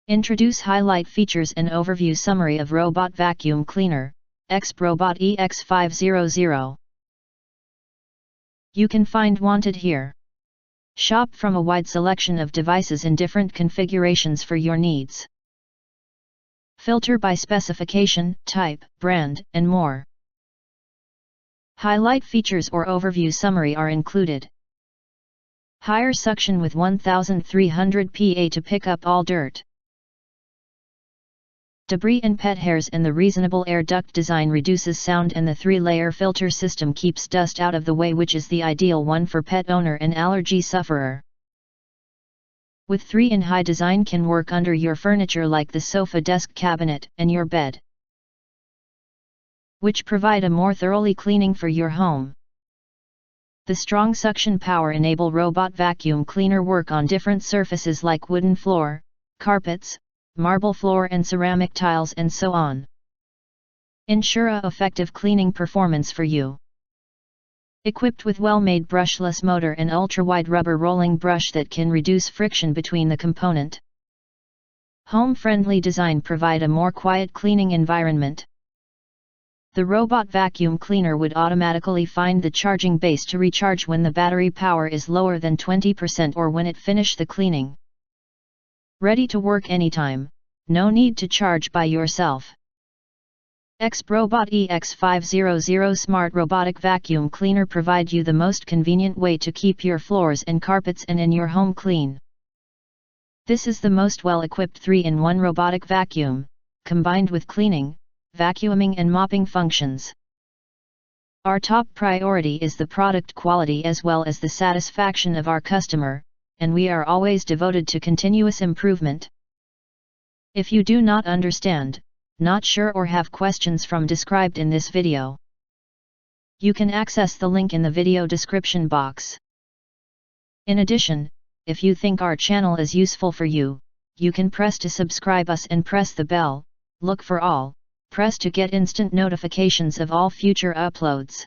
Introduce highlight features and overview summary of Robot Vacuum Cleaner, Experobot EX500. You can find wanted here. Shop from a wide selection of devices in different configurations for your needs. Filter by specification, type, brand, and more. Highlight features or overview summary are included. Higher suction with 1300 PA to pick up all dirt, debris and pet hairs, and the reasonable air duct design reduces sound, and the 3-layer filter system keeps dust out of the way, which is the ideal one for pet owner and allergy sufferer. With 3-in high design can work under your furniture like the sofa, desk, cabinet, and your bed, which provide a more thoroughly cleaning for your home. The strong suction power enable Robot Vacuum Cleaner work on different surfaces like wooden floor, carpets, marble floor and ceramic tiles, and so on. Ensure a effective cleaning performance for you. Equipped with well-made brushless motor and ultra-wide rubber rolling brush that can reduce friction between the component. Home-friendly design provide a more quiet cleaning environment. The Robot Vacuum Cleaner would automatically find the charging base to recharge when the battery power is lower than 20% or when it finish the cleaning. Ready to work anytime, no need to charge by yourself. Experobot EX500 Smart Robotic Vacuum Cleaner provide you the most convenient way to keep your floors and carpets and in your home clean. This is the most well-equipped 3-in-1 robotic vacuum, combined with cleaning, vacuuming and mopping functions. Our top priority is the product quality as well as the satisfaction of our customer, and we are always devoted to continuous improvement. If you do not understand, not sure or have questions from described in this video, you can access the link in the video description box. In addition, if you think our channel is useful for you, you can press to subscribe us and press the bell, look for all, press to get instant notifications of all future uploads.